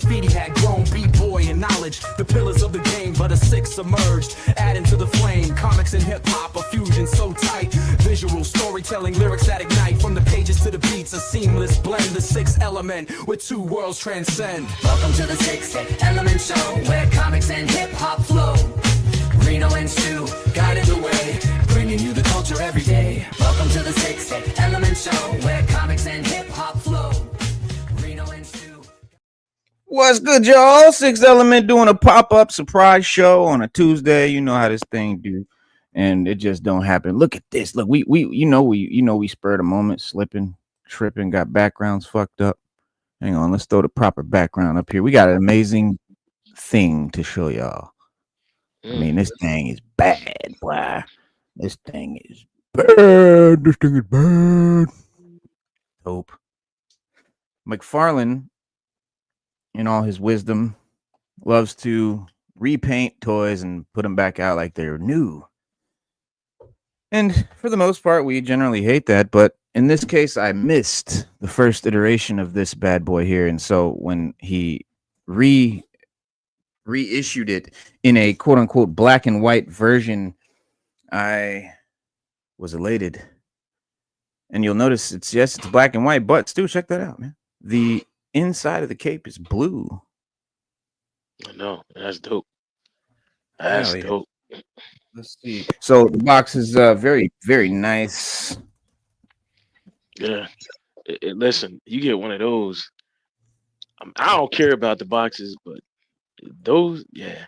graffiti had grown, b-boy and knowledge, the pillars of the game, but a six emerged, adding to the flame. Comics and hip-hop, a fusion so tight, visual storytelling, lyrics that ignite, from the pages to the beats, a seamless blend, the sixth element, where two worlds transcend. Welcome to the Sixth Element Show, where comics and hip-hop flow. Reno and Stu guided the way, bringing you the culture every day. Welcome to the Sixth Element Show, where comics and hip-hop flow. Reno and Stu. What's good, y'all? Sixth Element doing a pop-up surprise show on a Tuesday. You know how this thing do, and it just don't happen. Look at this. Look, we spurred a moment, slipping, tripping, got backgrounds fucked up. Hang on, let's throw the proper background up here. We got an amazing thing to show y'all. I mean, this thing is bad, boy. This thing is bad. This thing is bad. Hope. McFarlane, in all his wisdom, loves to repaint toys and put them back out like they're new. And for the most part, we generally hate that. But in this case, I missed the first iteration of this bad boy here. And so when he reissued it in a quote unquote black and white version, I was elated. And you'll notice it's black and white, but Stu, check that out, man. The inside of the cape is blue. I know, that's dope. That's dope. Let's see. So the box is very, very nice. Yeah. Listen, you get one of those. I don't care about the boxes, but those, yeah,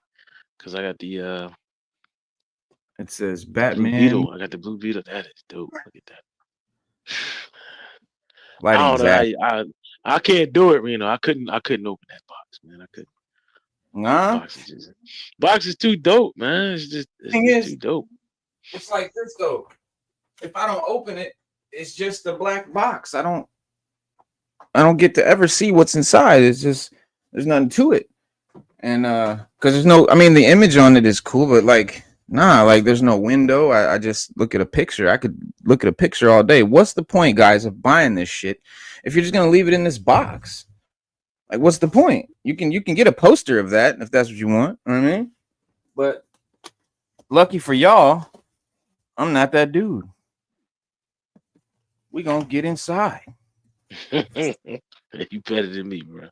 because I got the it says Blue Batman. Beetle. I got the Blue Beetle. That is dope. Look at that. I Lighting don't know. I can't do it, I couldn't open that box, man. I couldn't. Nah. Box is too dope, man. It's just too dope. It's like this though. If I don't open it, it's just a black box. I don't get to ever see what's inside. It's just there's nothing to it. And because there's no, I mean, the image on it is cool, but like, nah, like there's no window. I just look at a picture. I could look at a picture all day. What's the point, guys, of buying this shit if you're just gonna leave it in this box? Like, what's the point? You can get a poster of that if that's what you want. You know what I mean? But lucky for y'all, I'm not that dude. We gonna get inside. You better than me, bro.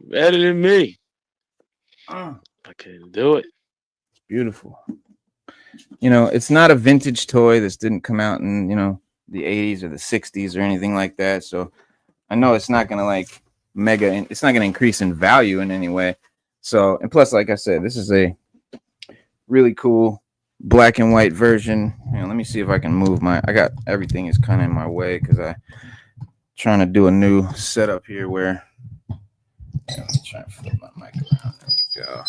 You better than me. I can't do it. It's beautiful. You know, it's not a vintage toy. This didn't come out in, the 80s or the 60s or anything like that. So I know it's not gonna it's not gonna increase in value in any way. So, and plus, like I said, this is a really cool black and white version. Let me see if I can move everything is kind of in my way because I'm trying to do a new setup here where let me try and flip my mic around. There we go.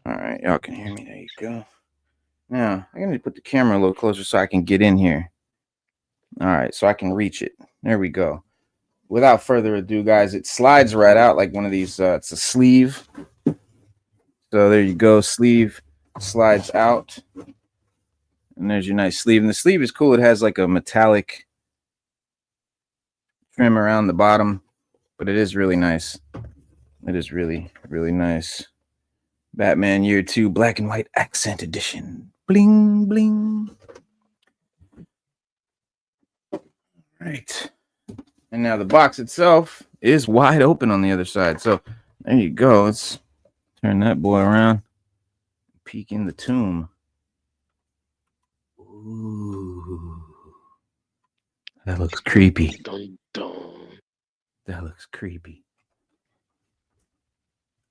All right, y'all can hear me. There you go. Now I'm gonna put the camera a little closer so I can get in here. All right, so I can reach it. There we go. Without further ado, guys, it slides right out like one of these. It's a sleeve. So there you go. Sleeve slides out. And there's your nice sleeve. And the sleeve is cool. It has like a metallic trim around the bottom, but it is really nice. It is really, really nice. Batman Year 2 Black and White Accent Edition. Bling, bling. Right. And now the box itself is wide open on the other side. So there you go. Let's turn that boy around. Peek in the tomb. Ooh. That looks creepy. Dun, dun. That looks creepy.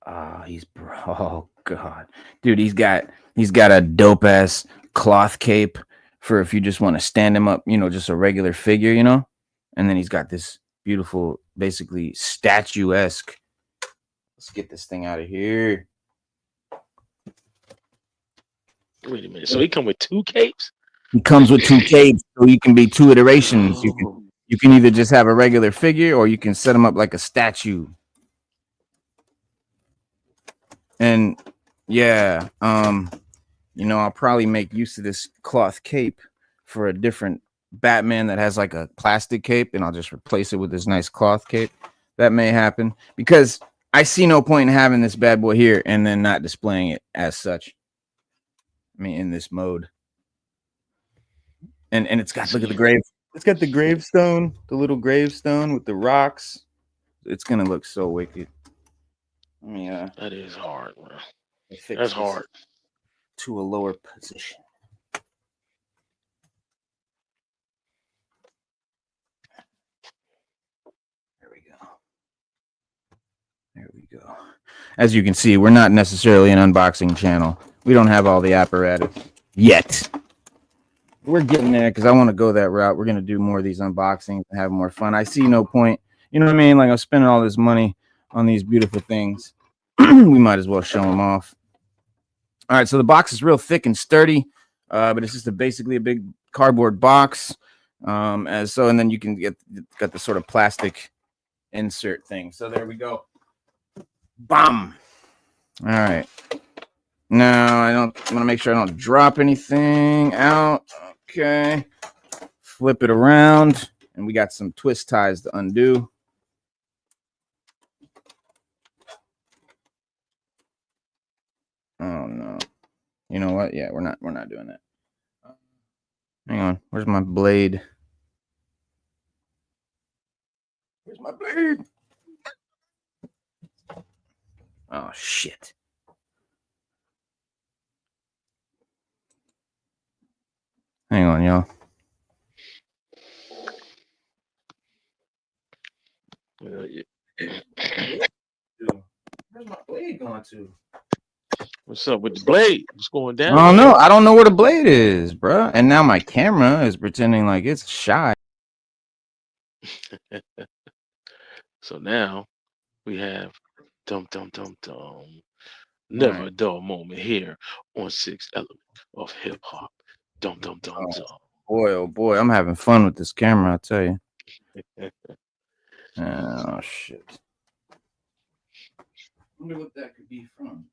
Oh god. Dude, he's got a dope ass cloth cape for if you just want to stand him up, just a regular figure, And then he's got this beautiful, basically statuesque. Let's get this thing out of here. Wait a minute. So he come with two capes? He comes with two capes, so you can be two iterations. You can either just have a regular figure or you can set him up like a statue. And yeah, I'll probably make use of this cloth cape for a different Batman that has like a plastic cape, and I'll just replace it with this nice cloth cape. That may happen because I see no point in having this bad boy here and then not displaying it as such. I mean, in this mode. And it's got, look at the grave. It's got the gravestone, the little gravestone with the rocks. It's gonna look so wicked. Let me That is hard, bro. fix That's this hard. to a lower position. There we go. There we go. As you can see, we're not necessarily an unboxing channel. We don't have all the apparatus yet. We're getting there because I want to go that route. We're going to do more of these unboxings and have more fun. I see no point. You know what I mean? Like, I'm spending all this money on these beautiful things. We might as well show them off. All right, so the box is real thick and sturdy, but it's just basically a big cardboard box. And then you can got the sort of plastic insert thing. So there we go. Bam. All right. Now I want to make sure I don't drop anything out. Okay. Flip it around, and we got some twist ties to undo. Oh no. You know what? Yeah, we're not doing that. Hang on. Where's my blade? Where's my blade? Oh shit. Hang on, y'all. Where's my blade going to? What's up with the blade? What's going down? I don't know. I don't know where the blade is, bro. And now my camera is pretending like it's shy. So now we have dum. Never a dull moment here on Sixth Element of Hip Hop. Dum. Boy, oh boy, I'm having fun with this camera, I tell you. Oh shit. Wonder what that could be from.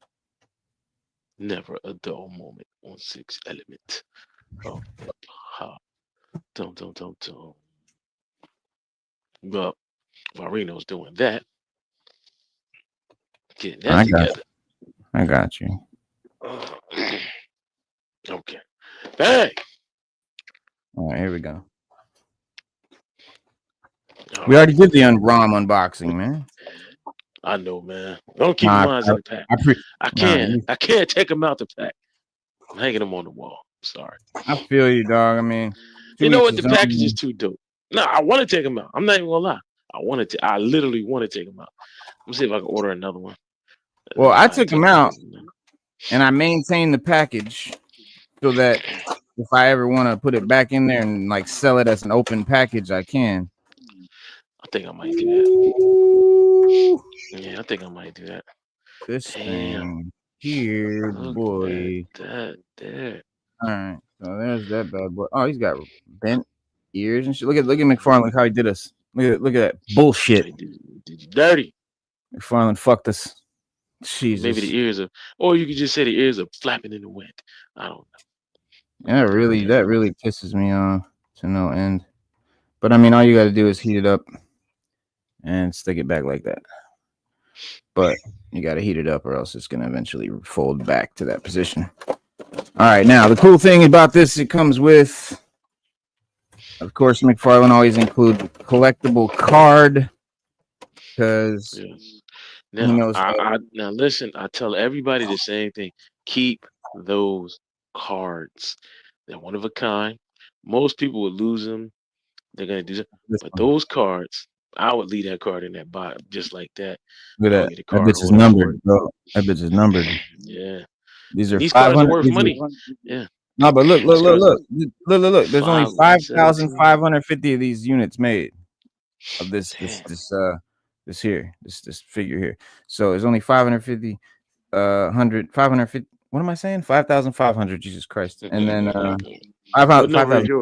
Never a dull moment on Sixth Element of Hip Hop. Dum. Well, Marino's doing that. Getting that together. I got you. Okay. Bang. All right, here we go. We already did the ROM unboxing, man. I know, man. Don't keep mine in the pack. I can't take them out the pack. I'm hanging them on the wall. Sorry. I feel you, dog. I mean, you know what? The package is too dope. No, I want to take them out. I'm not even gonna lie. I literally want to take them out. Let me see if I can order another one. Well, I took them out, and I maintained the package so that if I ever want to put it back in there and like sell it as an open package, I can. I think I might do that. Yeah, I think I might do that. This thing here, boy. That there. All right, so there's that bad boy. Oh, he's got bent ears and shit. Look at McFarlane, how he did us. Look at that bullshit. Did you dirty? McFarlane fucked us. Jesus. Maybe the ears are, or you could just say the ears are flapping in the wind. I don't know. Yeah, that really pisses me off to no end. But I mean, all you got to do is heat it up and stick it back like that. But you got to heat it up, or else it's gonna eventually fold back to that position. All right, now the cool thing about this, it comes with, of course, McFarlane always include collectible card because. Yes. Now, now listen, I tell everybody the same thing. Keep those cards. They're one of a kind. Most people would lose them. They're gonna do that. But those cards, I would leave that card in that box just like that. Look at that. That bitch is numbered, bro. That bitch is numbered. Yeah. These cards are worth money. Yeah. No, but look. There's only 5,550 of these units made of this figure here. So there's only 550, 550. What am I saying? 5,500. Jesus Christ. And then 5,050.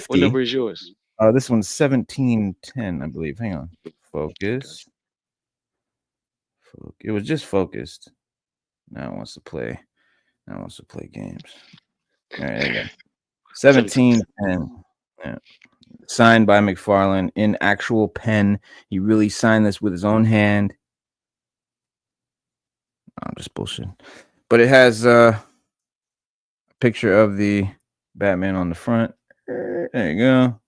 What number is yours? This one's 1710, I believe. Hang on. Focus. It was just focused. Now it wants to play. Games. All right, there you go. 1710. Yeah. signed by McFarlane in actual pen. He really signed this with his own hand. I'm just bullshitting. But it has a picture of the Batman on the front. There you go.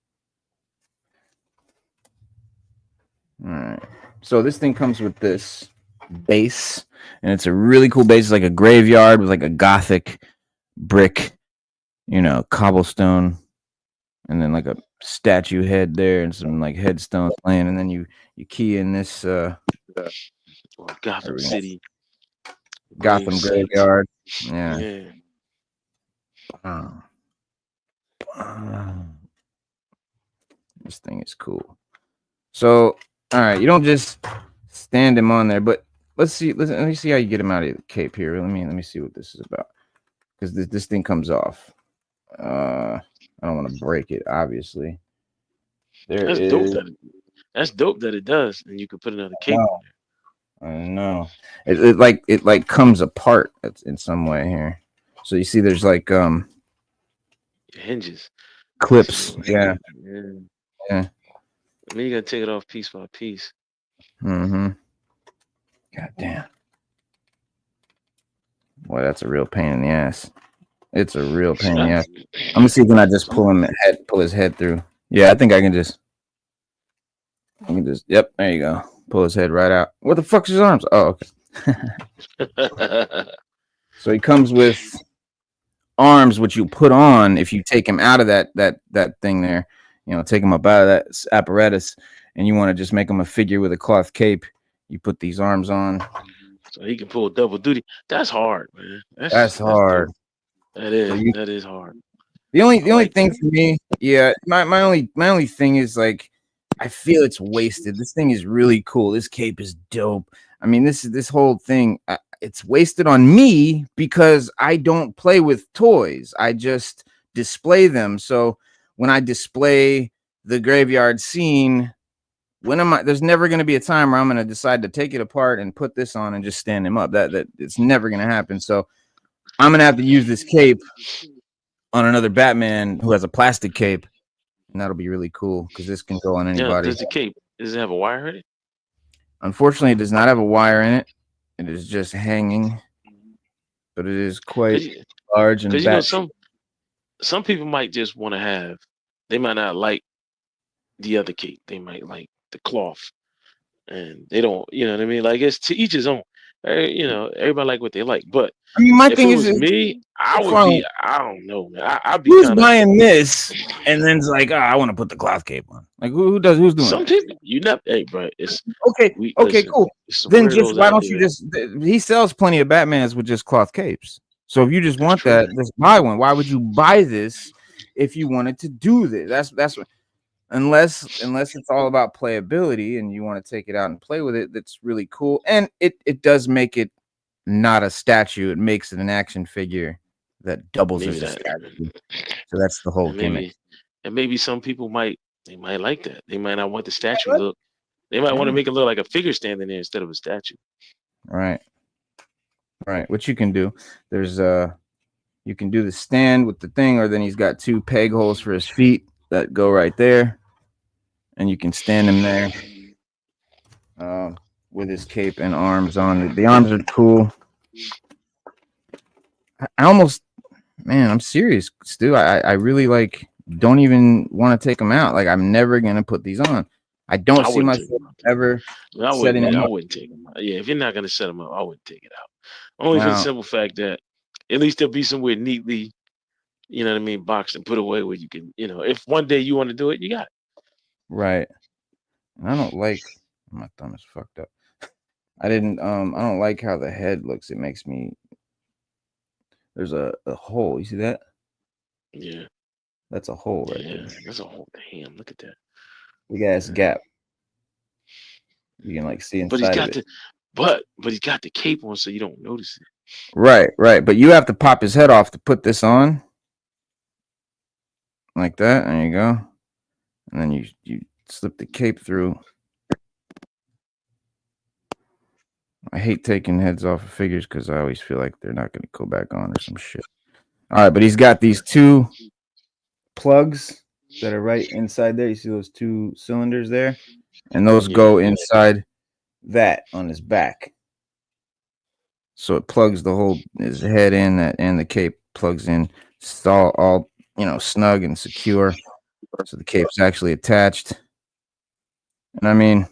All right. So this thing comes with this base, and it's a really cool base. It's like a graveyard with like a gothic brick, cobblestone, and then like a statue head there and some like headstones laying, and then you key in this Gotham City. Gotham graveyard. Yeah. Yeah. This thing is cool. So, all right, you don't just stand him on there, but let me see how you get him out of the cape here. Let me see what this is about, because this thing comes off. I don't want to break it, obviously. That's dope that it does, and you could put another cape on there. I know. It like comes apart in some way here. So you see, there's like It hinges, clips. Yeah. I mean, you gotta take it off piece by piece. Mm-hmm. God damn. Boy, that's a real pain in the ass. It's a real pain in the ass. I'm gonna see if I just pull his head through. Yeah, I think I can just. Yep, there you go. Pull his head right out. What the fuck's his arms? Oh, okay. So he comes with arms, which you put on if you take him out of that thing there. Take him up out of that apparatus, and you want to just make him a figure with a cloth cape. You put these arms on, so he can pull double duty. That's hard, man. That's hard. That is hard. The only thing for me, my only thing is, like, I feel it's wasted. This thing is really cool. This cape is dope. I mean, this whole thing, it's wasted on me because I don't play with toys. I just display them. So when I display the graveyard scene, there's never going to be a time where I'm going to decide to take it apart and put this on and just stand him up. That it's never going to happen. So I'm going to have to use this cape on another Batman who has a plastic cape, and that'll be really cool because this can go on anybody. Does it have a wire in it? Unfortunately, it does not have a wire in it. It is just hanging, but it is quite large and some people might just want to have. They might not like the other cape. They might like the cloth, and they don't. You know what I mean? Like, it's to each his own. Everybody like what they like. But I mean, my thing is, me, I would be. I don't know, man. I'd be. Who's buying this and then it's like, I want to put the cloth cape on? Like, who's doing some people? You never. Hey, bro. It's okay. Listen, cool. Then why don't you just? He sells plenty of Batmans with just cloth capes. So if you just want that, just buy one. Why would you buy this if you wanted to do this? That's what. Unless it's all about playability and you want to take it out and play with it, that's really cool. And it does make it not a statue. It makes it an action figure that doubles as a statue. So that's the whole gimmick. And maybe some people might like that. They might not want the statue look. They might want to make it look like a figure standing there instead of a statue. Right. What you can do, there's you can do the stand with the thing, or then he's got two peg holes for his feet that go right there, and you can stand him there with his cape and arms on. The arms are cool. I'm serious, Stu. I really don't even want to take them out. Like, I'm never gonna put these on. I don't see myself ever setting them up. I wouldn't take them out. Yeah, if you're not gonna set them up, I wouldn't take it out. Only for the simple fact that at least they'll be somewhere neatly, boxed and put away where you can, if one day you want to do it, you got it. Right. And I don't like, my thumb is fucked up. I don't like how the head looks. It makes me, there's a hole. You see that? Yeah. That's a hole right there. That's a hole. Damn, look at that. Big ass gap. You can see inside but he's got the cape on, so you don't notice it. Right. But you have to pop his head off to put this on. Like that. There you go. And then you slip the cape through. I hate taking heads off of figures because I always feel like they're not going to go back on or some shit. All right, but he's got these two plugs that are right inside there. You see those 2 cylinders there, and those go inside that on his back. So it plugs the whole his head in, and the cape plugs in. It's all snug and secure. So the cape's actually attached. And I mean,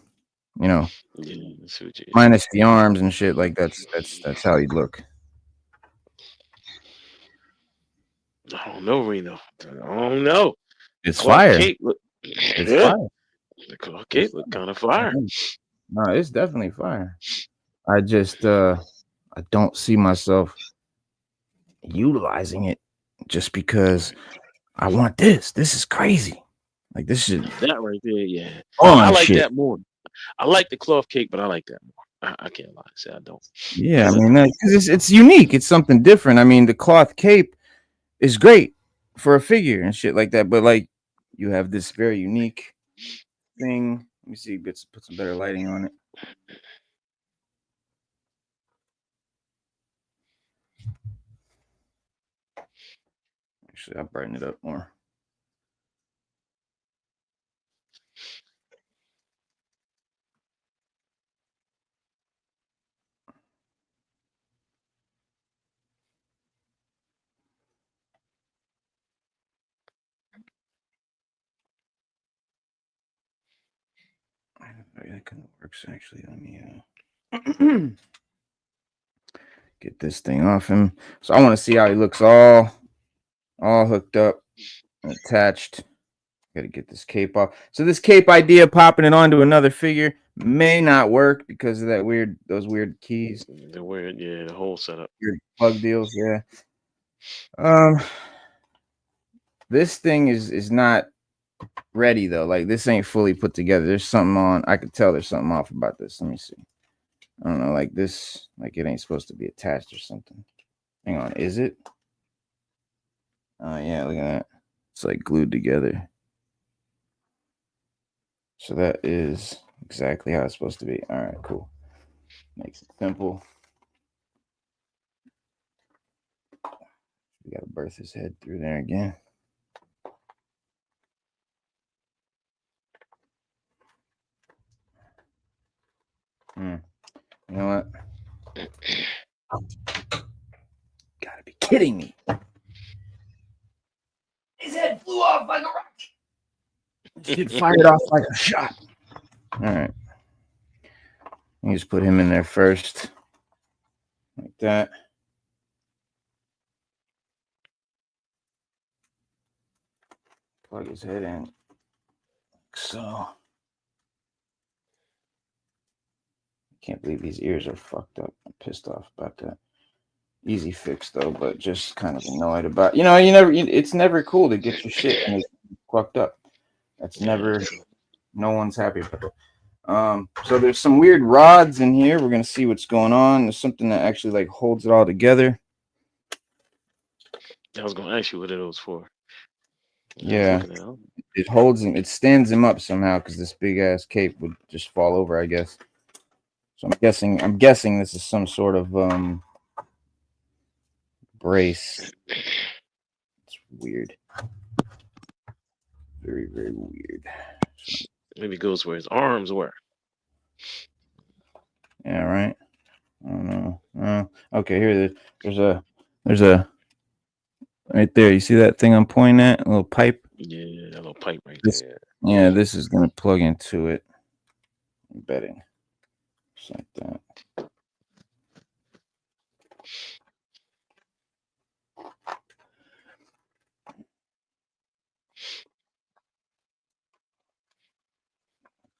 minus the arms and shit, like that's how he'd look. I don't know, Reno. I don't know. It's fire. It's fire. The cloth cape look kind of fire. No, it's definitely fire. I just I don't see myself utilizing it just because I want this. This is crazy. Like this shit. That right there, yeah. I like that more. I like the cloth cape, but I like that more. I can't lie and say I don't. Yeah, I mean, because it's unique. It's something different. I mean, the cloth cape is great for a figure and shit like that, but like you have this very unique thing. Let me see. Put some better lighting on it. Actually, I'll brighten it up more. That kind of works actually. Let me get this thing off him. So I want to see how he looks all hooked up and attached. Got to get this cape off. So this cape idea, popping it onto another figure, may not work because of those weird keys. The weird, yeah, the whole setup. Weird plug deals, yeah. This thing is not ready though. Like this ain't fully put together. There's something on. I could tell there's something off about this. Let me see. I don't know, like this, like it ain't supposed to be attached or something. Hang on, is it? Oh yeah, look at that. It's like glued together. So that is exactly how it's supposed to be. All right, cool. Makes it simple. We gotta birth his head through there again. You know what? Gotta be kidding me. His head flew off like a rocket. Shit fired off like a shot. All right. You just put him in there first. Like that. Plug his head in. So. Can't believe these ears are fucked up. I'm pissed off about that. Easy fix though, but just kind of annoyed about. It's never cool to get your shit and it's fucked up. That's never. No one's happy about it. So there's some weird rods in here. We're gonna see what's going on. There's something that actually like holds it all together. I was gonna ask you what are those for. Yeah, it holds him. It stands him up somehow because this big ass cape would just fall over, I guess. So I'm guessing this is some sort of brace. It's weird. Very, very weird. So, maybe it goes where his arms were. Yeah, right. I don't know. Okay, here there's a right there. You see that thing I'm pointing at? A little pipe. Yeah, a little pipe right there. Yeah, this is gonna plug into it. I'm betting. Just like that.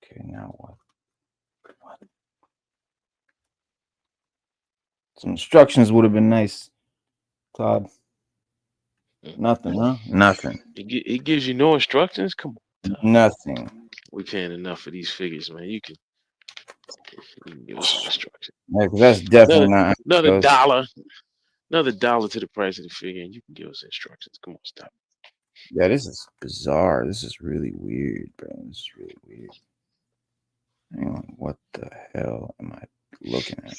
Okay, now what? Some instructions would have been nice, Todd. Nothing, huh? Nothing. It gives you no instructions. Come on, Todd. Nothing. We're paying enough for these figures, man. You can give us some instructions. Yeah, because that's definitely not another dollar. Another $1 to the price of the figure, and you can give us instructions. Come on, stop. Yeah, this is bizarre. This is really weird, bro. This is really weird. Hang on, what the hell am I looking at?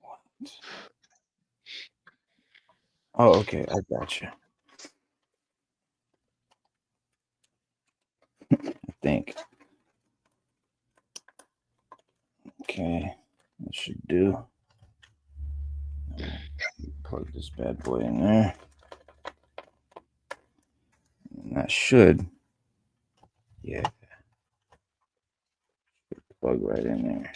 What? Oh, okay, I got you. I think. Okay, that should do. Plug this bad boy in there. And that should. Yeah. Plug right in there.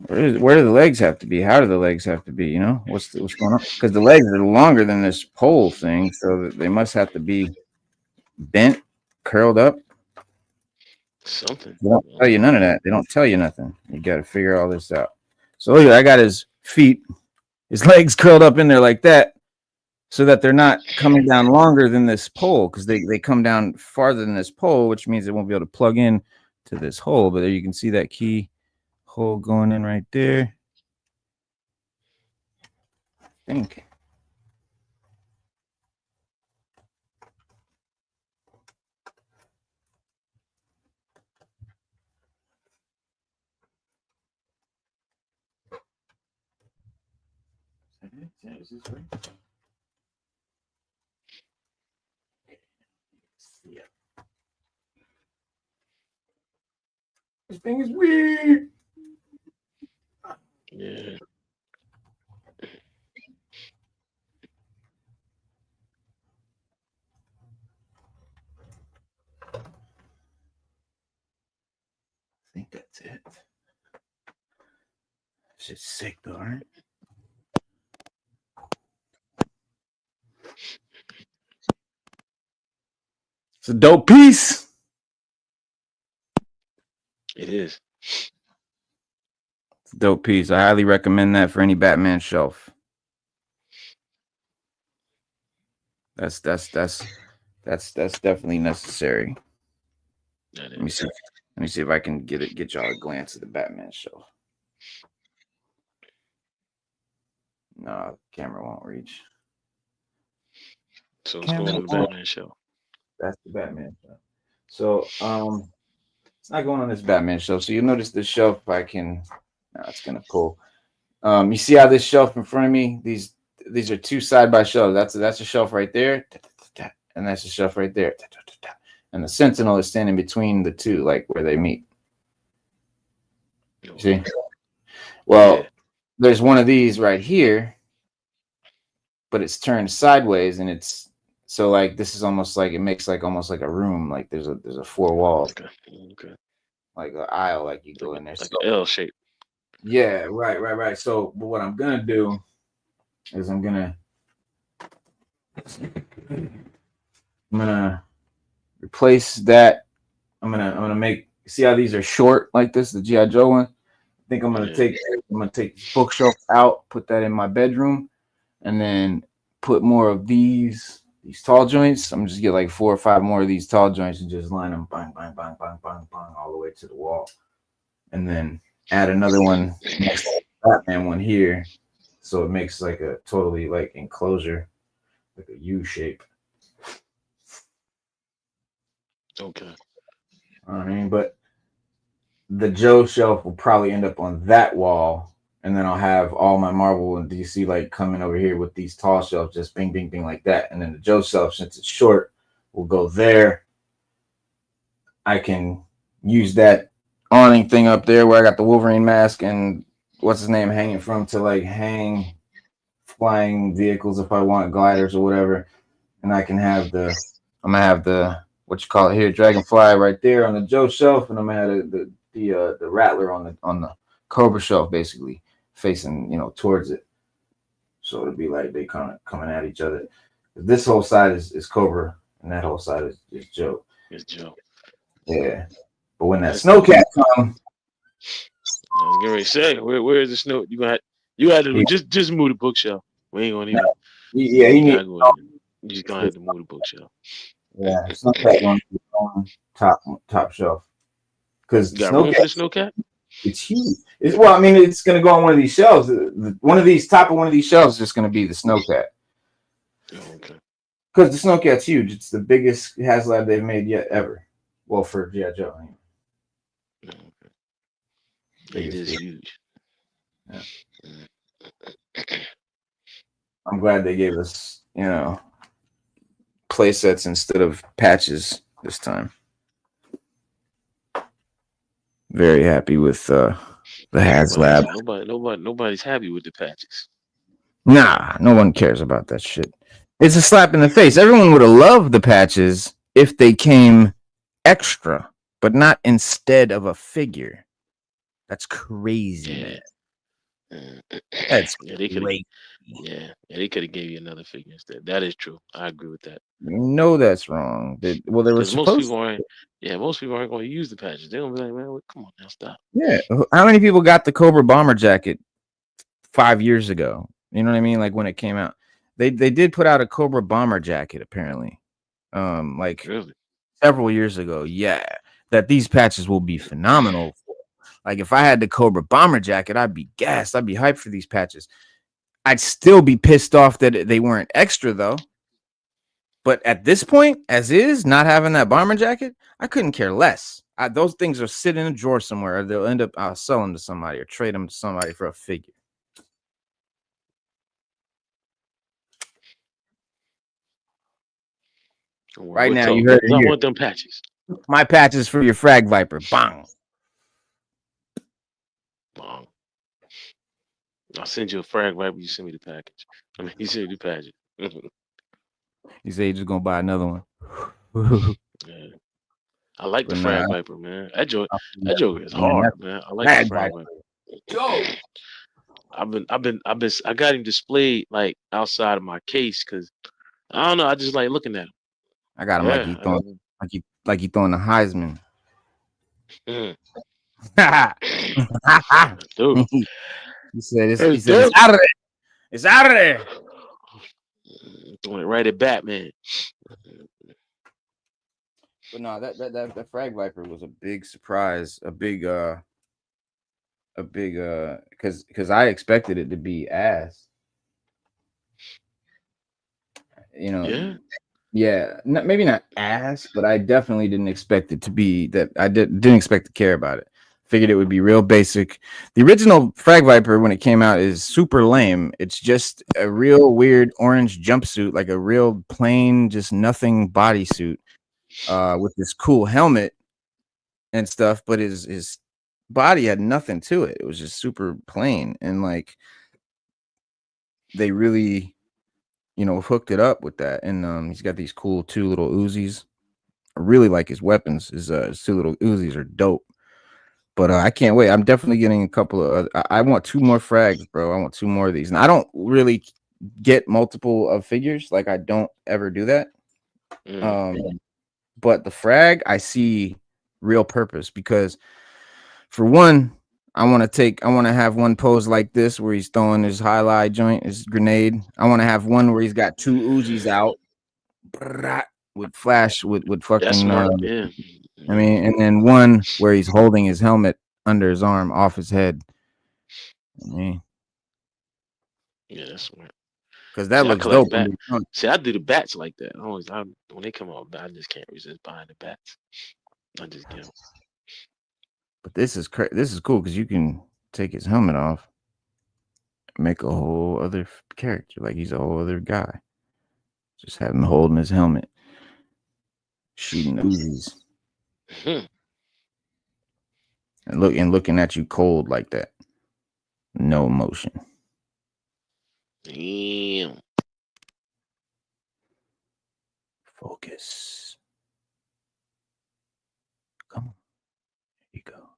Where do the legs have to be? How do the legs have to be? You know, what's going on? Because the legs are longer than this pole thing, so they must have to be bent, curled up. Something. They don't tell you none of that. They don't tell you nothing. You got to figure all this out. So look, I got his feet, his legs curled up in there like that, so that they're not coming down longer than this pole, because they come down farther than this pole, which means they won't be able to plug in to this hole. But there you can see that key hole going in right there. I think. Is this right? Yeah. This thing is weird. Yeah. I think that's it. Shit's sick though, right? It's a dope piece. It is. It's a dope piece. I highly recommend that for any Batman shelf. That's definitely necessary. Let me see. Let me see if I can get y'all a glance at the Batman shelf. No, the camera won't reach. So what's going on the Batman show? That's the Batman shelf. So it's not going on this Batman shelf. So you'll notice the shelf I can it's gonna pull. You see how this shelf in front of me, these are two side by shelves. That's a shelf right there, and that's a shelf right there. And the Sentinel is standing between the two, like where they meet. See? Well, there's one of these right here, but it's turned sideways, and it's so like this is almost like it makes like almost like a room, like there's a four walls, Okay. like an aisle, like you go in there, like an L shape. Yeah, right. So, but what I'm gonna do is I'm gonna replace that. I'm gonna make. See how these are short like this, the GI Joe one. I think I'm gonna take this bookshelf out, put that in my bedroom, and then put more of these tall joints. I'm just get like 4 or 5 more of these tall joints and just line them bang all the way to the wall, and then add another one next to the Batman one here, so it makes like a totally like enclosure, like a U shape. Okay. I mean, but the Joe shelf will probably end up on that wall, and then I'll have all my Marvel and DC like coming over here with these tall shelves, just bing, bing, bing like that. And then the Joe shelf, since it's short, will go there. I can use that awning thing up there where I got the Wolverine mask and what's his name hanging from to like hang flying vehicles if I want, gliders or whatever. And I'm gonna have the what you call it here, Dragonfly right there on the Joe shelf, and I'm gonna have the Rattler on the Cobra shelf, basically facing towards it. So it'll be like they kind of coming at each other. This whole side is Cobra, and that whole side is Joe. It's Joe. Yeah, but when that Snowcat comes, I was getting ready to say, where is the snow? You got to just move the bookshelf. We ain't gonna even. Yeah, you just gonna have to move the bookshelf. Yeah, Snowcat on top shelf. Because you got room for the Snowcat? It's huge. It's gonna go on one of these shelves. One of these top of one of these shelves is just gonna be the Snowcat. Oh, okay. Because the Snowcat's huge. It's the biggest HasLab they've made yet ever. Well, for G.I. Joe. Anyway. It is huge. Yeah. I'm glad they gave us, play sets instead of patches this time. Very happy with the HasLab. Nobody's happy with the patches. Nah, no one cares about that shit. It's a slap in the face. Everyone would have loved the patches if they came extra, but not instead of a figure. That's crazy, man. That's crazy. They could have gave you another figure instead. That is true. I agree with that. No, that's wrong. Well, they were supposed. Most people aren't going to use the patches. They're going to be like, man, come on now, stop. Yeah. How many people got the Cobra bomber jacket 5 years ago? You know what I mean? Like when it came out, they did put out a Cobra bomber jacket apparently, Really? several years ago. Yeah, that these patches will be phenomenal. Like if I had the Cobra bomber jacket, I'd be gassed. I'd be hyped for these patches. I'd still be pissed off that they weren't extra though. But at this point, as is, not having that bomber jacket, I couldn't care less. Those things are sitting in a drawer somewhere. Or they'll end up sell them to somebody or trade them to somebody for a figure. Right now, you heard it here. I want them patches. My patches for your Frag Viper. Bang. Bang. I'll send you a Frag Viper. You send me the package. I mean, you send me the package. You say you're just gonna buy another one. Yeah. I like the Frag Viper, man. That joke is hard, man. I like the Frag Viper. Yo. I got him displayed like outside of my case because I don't know. I just like looking at him. I got him like you throwing the Heisman. Dude. He said it's out of there. It's out of there. Throwing it right at Batman. But no, that Frag Viper was a big surprise, a big because I expected it to be ass. Yeah, maybe not ass, but I definitely didn't expect it to be that. I didn't expect to care about it. Figured it would be real basic. The original Frag Viper, when it came out, is super lame. It's just a real weird orange jumpsuit, like a real plain, just nothing bodysuit, with this cool helmet and stuff. But his body had nothing to it. It was just super plain, and like they really, hooked it up with that. And he's got these cool 2 little Uzis. I really like his weapons. His 2 little Uzis are dope. But I can't wait. I'm definitely getting a couple of. I want 2 more frags, bro. I want 2 more of these. And I don't really get multiple of figures. Like I don't ever do that. But the frag, I see real purpose because, for one, I want to have one pose like this where he's throwing his highlight joint, his grenade. I want to have one where he's got 2 Uzis out with flash with fucking. That's smart, yeah. I mean, and then one where he's holding his helmet under his arm, off his head. Yeah, that's smart. Because that looks dope. See, I do the bats like that. When they come out, I just can't resist buying the bats. I just can't. But this is cool because you can take his helmet off, and make a whole other character. Like he's a whole other guy. Just have him holding his helmet, shooting Uzis. And looking at you cold like that. No emotion. Damn. Focus. Come on. There you go.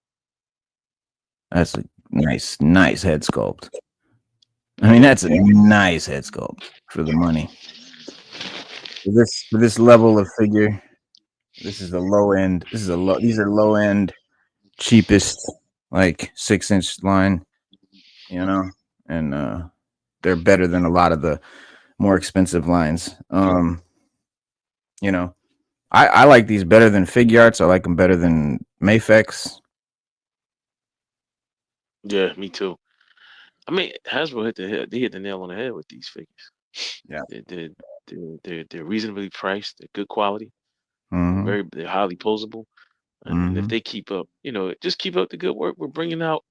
That's a nice head sculpt. I mean, that's a nice head sculpt for the money. For this level of figure, this is the low end. These are low end, cheapest, like 6-inch line, and they're better than a lot of the more expensive lines. I like these better than Figuarts. I like them better than Mafex. Yeah, me too. I mean, Hasbro hit the nail on the head with these figures. Yeah, they're reasonably priced. They're good quality. Mm-hmm. They're highly posable. And if they keep up, just keep up the good work we're bringing out,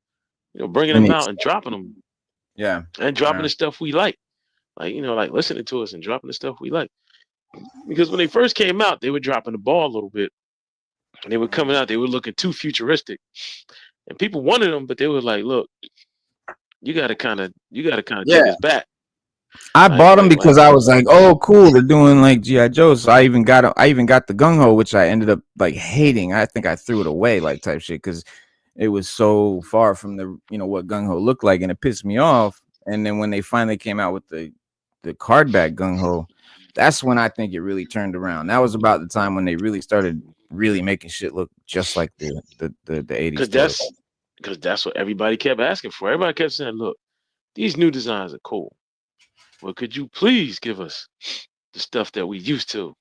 bringing them out and dropping them. Yeah. And dropping the stuff we like. like like listening to us and dropping the stuff we like. Because when they first came out, they were dropping the ball a little bit. And they were coming out, they were looking too futuristic. And people wanted them, but they were like, look, you gotta Yeah. take us back. I bought them Like because I was like, "Oh, cool! They're doing like GI Joe." So I even got the gung ho, which I ended up like hating. I think I threw it away, like type shit, because it was so far from the what gung ho looked like, and it pissed me off. And then when they finally came out with the card back gung ho, that's when I think it really turned around. That was about the time when they really started really making shit look just like the 80s toys. because that's what everybody kept asking for. Everybody kept saying, look, these new designs are cool. Well, could you please give us the stuff that we used to?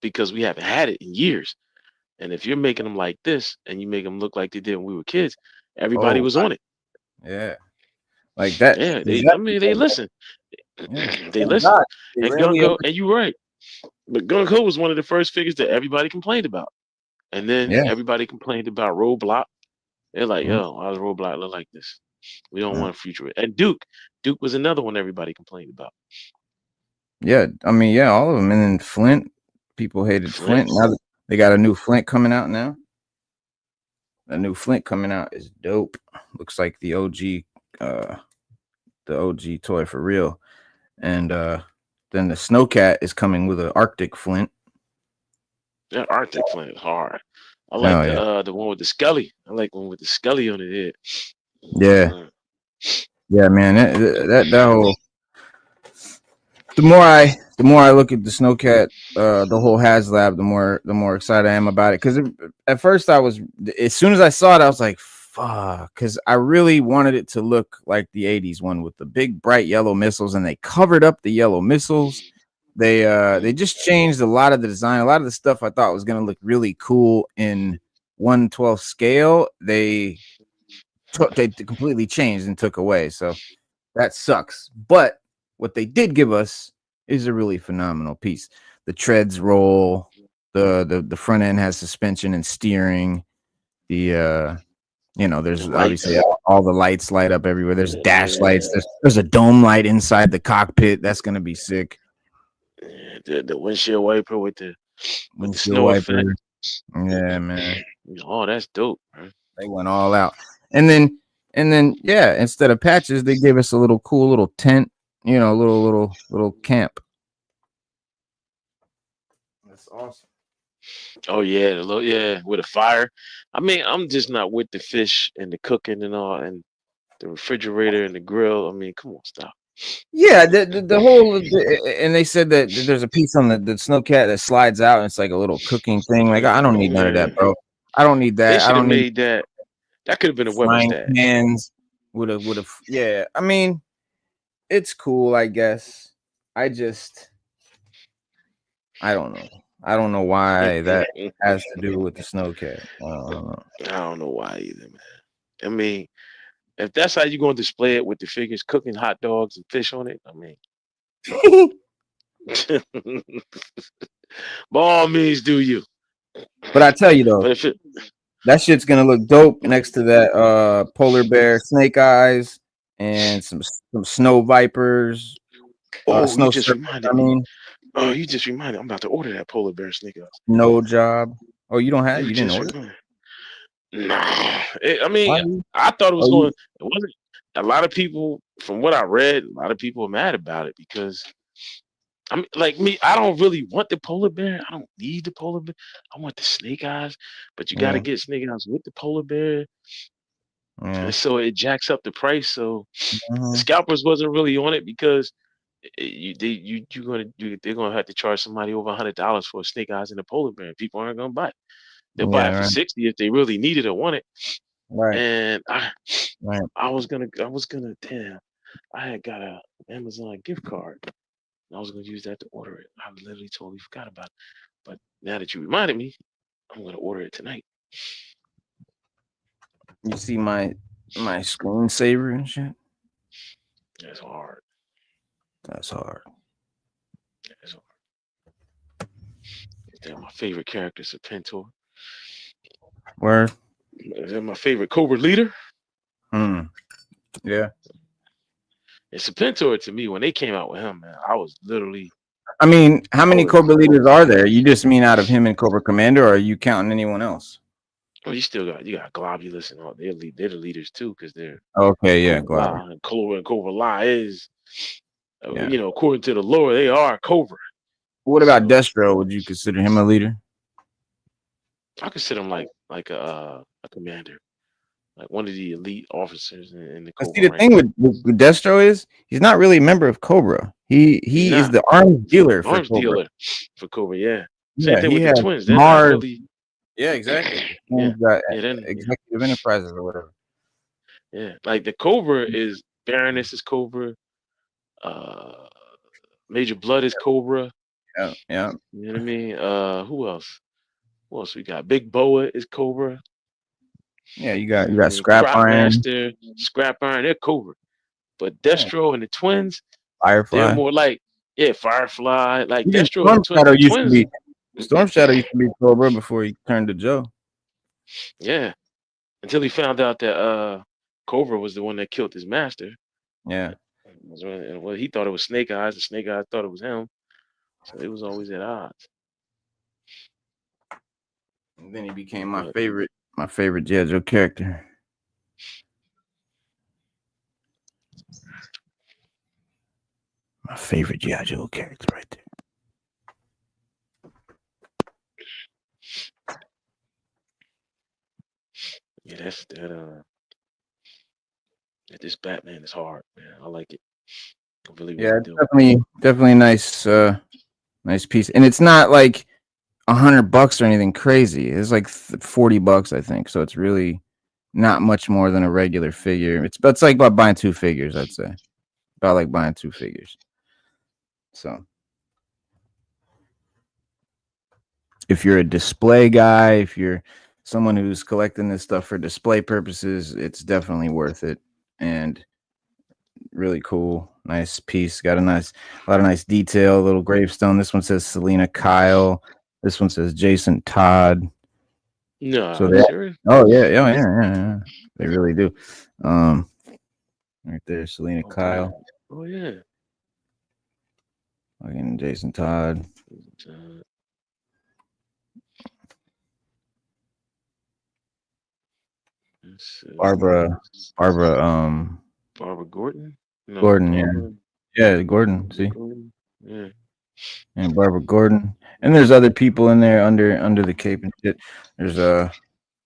Because we haven't had it in years. And if you're making them like this and you make them look like they did when we were kids, everybody Oh, was on it. yeah, like that. Yeah, Exactly. they listen. Yeah. They Thank listen. God. They And rarely ever. Gunko, and you're right. But Gunko was one of the first figures that everybody complained about. And then Yeah. everybody complained about Roadblock. They're like, Mhm. yo, why does Roadblock look like this? We don't Yeah. want a future. And Duke was another one everybody complained about. Yeah, I mean, yeah, all of them. And then Flint, people hated Flint, Flint. Now they got a new Flint coming out now. A new Flint coming out is dope. Looks like uh the OG toy for real. And then the Snowcat is coming with an Arctic Flint. that Arctic Flint is hard. I like Oh yeah. the one with the Scully. I like one with the Scully on the head. Yeah. Uh, Yeah, man. That whole the more I look at the Snowcat, the whole HasLab, the more excited I am about it. Because at first I was, as soon as I saw it, I was like, "Fuck!" Because I really wanted it to look like the '80s one with the big bright yellow missiles, and they covered up the yellow missiles. They just changed a lot of the design. A lot of the stuff I thought was gonna look really cool in 1/12 scale. They completely changed and took away. So that sucks. But what they did give us is a really phenomenal piece. The treads roll, the front end has suspension and steering. There's the obviously lights. all the lights light up everywhere. There's dash lights. Yeah, There's a dome light inside the cockpit. That's gonna be sick. yeah, the windshield wiper with the Windshield snow effect. wiper. Yeah, man. Oh, that's dope, man. They went all out. And then yeah, instead of patches, they gave us a little cool little tent, little camp. That's awesome. Oh yeah, with a fire. I mean, I'm just not with the fish and the cooking and all, and the refrigerator and the grill. I mean, come on, stop. Yeah, the whole and they said that there's a piece on the Snowcat that slides out and it's like a little cooking thing. Like I don't need none of that, Yeah, bro. I don't need they that. I should have don't need made that. That could have been a weapon frying stand. pans with a yeah. I mean, it's cool, I guess. I don't know. I don't know why that has to do with the Snowcat. I don't know. I don't know why either, man. I mean, if that's how you're going to display it with the figures cooking hot dogs and fish on it, I mean, by all means, do you. But I tell you though, But if it, that shit's gonna look dope next to that polar bear snake eyes and some snow vipers, oh, you snow just serpents. reminded I me. mean, Oh, you just reminded. I'm about to order that polar bear sneakers. no job. Oh, You you didn't just order? reminded. Nah, I Why mean, you? I thought it was Oh, going. you? It wasn't. A lot of people, from what I read, a lot of people are mad about it because I mean, like me, I don't really want the polar bear. I don't need the polar bear. I want the snake eyes, but you got to Yeah, get snake eyes with the polar bear, yeah. and so it jacks up the price. So the Mhm. scalpers wasn't really on it because they're gonna have to charge somebody over $100 for a snake eyes and a polar bear. And people aren't gonna buy it. They'll buy it Yeah, for right, 60 if they really need it or want it. right, And right. I was gonna damn. I had got a Amazon gift card. I was gonna use that to order it. I literally totally forgot about it. But now that you reminded me, I'm gonna order it tonight. You see my screensaver and shit. That's hard. That's hard. That's hard. They're my favorite characters, Serpentor. Where? They're my favorite Cobra leader. Hmm. Yeah. And Serpentor to me, when they came out with him, man, I was literally. I mean, how many was- Cobra leaders are there? You just mean out of him and Cobra Commander, or are you counting anyone else? Well, you got Globulus and all. They're the leaders too, because they're Okay, yeah, Cobra Glover. La, and Cobra La is, Yeah. you know, according to the lore, they are Cobra. What about So Destro? Would you consider him a leader? I consider him like a commander, like one of the elite officers in the But see, Cobra the thing ranks. with Destro is he's not really a member of Cobra. He's He is not the arms dealer for arms Cobra. dealer for Cobra. Yeah, same Yeah, thing he with the has twins. They're not Mars. really. Yeah, exactly. Yeah, He's got yeah, then yeah, executive enterprises or whatever. yeah. Like the Cobra is Baroness is Cobra. Uh, Major Blood is Cobra. Yeah, yeah, You know what I mean? Who else? Who else we got? Big Boa is Cobra. yeah. You You know got what I mean? Scrap Crop Iron, Master, Scrap Iron, they're Cobra. But yeah, Destro and the twins, they're Firefly. more like, yeah, Firefly. Like Even Destro and Storm Shadow the used to twins, be Storm Shadow used to be Cobra before he turned to Joe. yeah. Until he found out that Cobra was the one that killed his master. Yeah. Well, he thought it was Snake Eyes, and Snake Eyes thought it was him. So it was always at odds. And then he became But my favorite G.I. Joe character. My favorite G.I. Joe character right there. yeah, this Batman is hard, man. I like it. I really, Yeah, really it's do. definitely nice nice piece. And it's not like $100 or anything crazy. It's like $40, I think. So it's really not much more than a regular figure. It's like about buying two figures, I'd say. About like buying two figures. So if you're a display guy, if you're someone who's collecting this stuff for display purposes, it's definitely worth it. And really cool, nice piece. Got a lot of nice detail. Little gravestone. This one says Selena Kyle. This one says Jason Todd. No, So are you they, serious? oh yeah. They really do. Right there, Selena Oh, damn. Kyle. Oh, yeah. Again, Jason Todd. Barbara, Barbara Gordon? No, Gordon. Yeah, Gordon. See, Gordon. Yeah. and Barbara Gordon. And there's other people in there under the cape and shit. There's a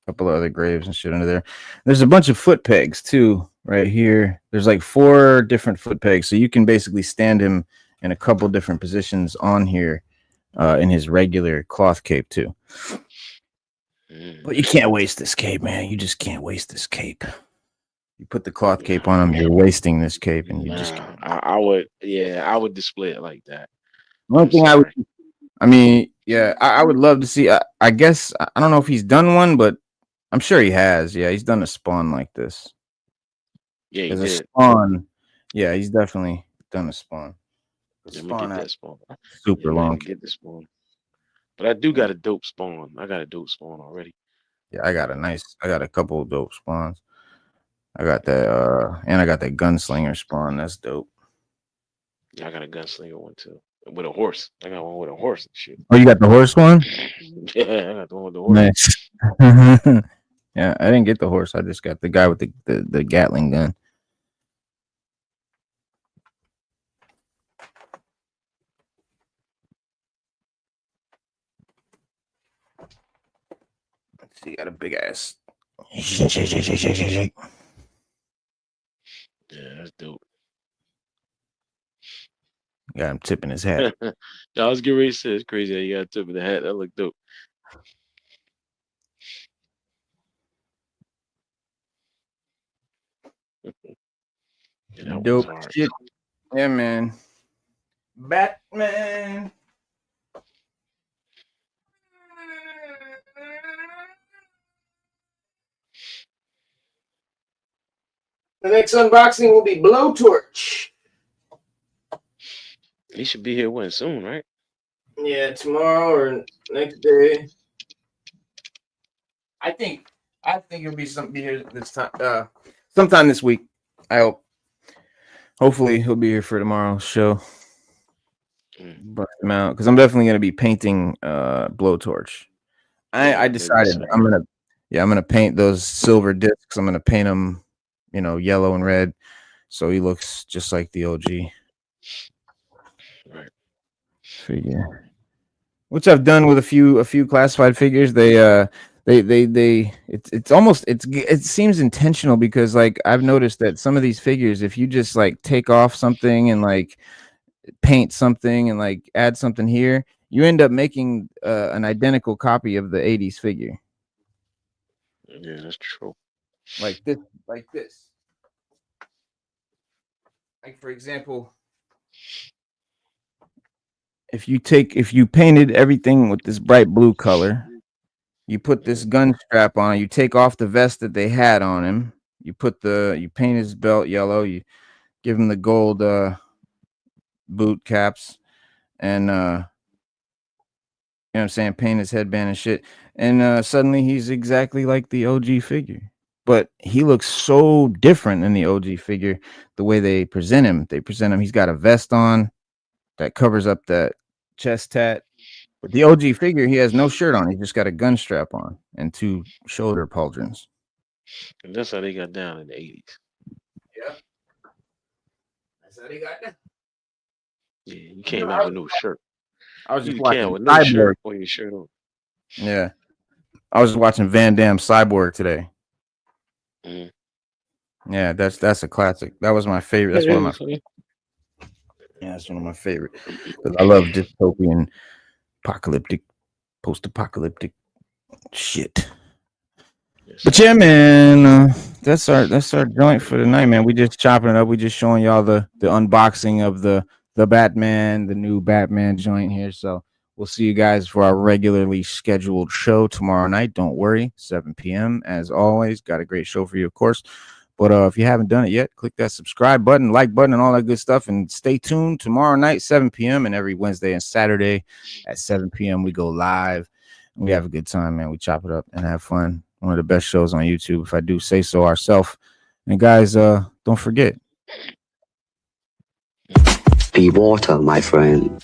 couple of other graves and shit under there. There's a bunch of foot pegs too, right here. There's like 4 different foot pegs, so you can basically stand him in a couple different positions on here, in his regular cloth cape too. But you can't waste this cape, man. You just can't waste this cape. You put the cloth cape on him, you're wasting this cape, and you just can't. I would display it like that. One thing I mean, yeah, I would love to see. I guess I don't know if he's done one, but I'm sure he has. Yeah, he's done a Spawn like this. Yeah, he As a did. Spawn, yeah, he's definitely done a Spawn. Let me get that Spawn. Super Yeah, long. get the Spawn. But I do got a dope Spawn. I got a dope Spawn already. Yeah, I got a couple of dope Spawns. I got that, and I got that Gunslinger Spawn. That's dope. Yeah, I got a Gunslinger one too. With a horse. I got one with a horse and shit. Oh, you got the horse one? Yeah, I got the one with the horse. Nice. Yeah, I didn't get the horse. I just got the guy with the Gatling gun. Let's see, got a big ass. Yeah, that's dope. Got him tipping his hat. I was getting ready to say it's crazy how you got a tip of the hat. That look dope. Yeah, that Dope one's hard. shit. Yeah, man. Batman. The next unboxing will be Blowtorch. He should be here when soon, right? Yeah, tomorrow or next day. I think it'll be here this time. Sometime this week. I hope. Hopefully he'll be here for tomorrow's show. Mm. Bust him out because I'm definitely gonna be painting Blowtorch. Yeah, I maybe decided so. I'm gonna paint those silver discs. I'm gonna paint them, yellow and red, so he looks just like the OG Right. figure. Which I've done with a few classified figures. It's almost it seems intentional because like I've noticed that some of these figures, if you just like take off something and like paint something and like add something here, you end up making an identical copy of the 80s figure. Yeah, that's true. Like this, like this. Like for example, if you painted everything with this bright blue color, you put this Mhm. gun strap on, you take off the vest that they had on him, you paint his belt yellow, you give him the gold boot caps, and you know what I'm saying, paint his headband and shit. And suddenly he's exactly like the OG figure. But he looks so different than the OG figure the way they present him. They present him, he's got a vest on that covers up that chest tat. But the OG figure, he has no shirt on. He's just got a gun strap on and two shoulder pauldrons. And that's how they got down in the 80s. Yeah. That's how they got that. Yeah, you can't have with no shirt. I was just You can't watching with no Cyborg. shirt or your shirt on. Yeah. I was just watching Van Damme Cyborg today. Mhm. Yeah, that's a classic. That was my favorite. That's one of my Yeah, that's one of my favorite because I love dystopian, apocalyptic, post-apocalyptic shit. Yes, But sir. yeah, man, that's our joint for tonight, man. We just chopping it up. We just showing y'all the unboxing of the Batman, the new Batman joint here. So we'll see you guys for our regularly scheduled show tomorrow night. Don't worry, 7 p.m. as always. Got a great show for you, of course. But if you haven't done it yet, click that subscribe button, like button, and all that good stuff. And stay tuned tomorrow night, 7 p.m. and every Wednesday and Saturday at 7 p.m. We go live. And we have a good time, man. We chop it up and have fun. One of the best shows on YouTube, if I do say so ourselves. And guys, don't forget. Be water, my friend.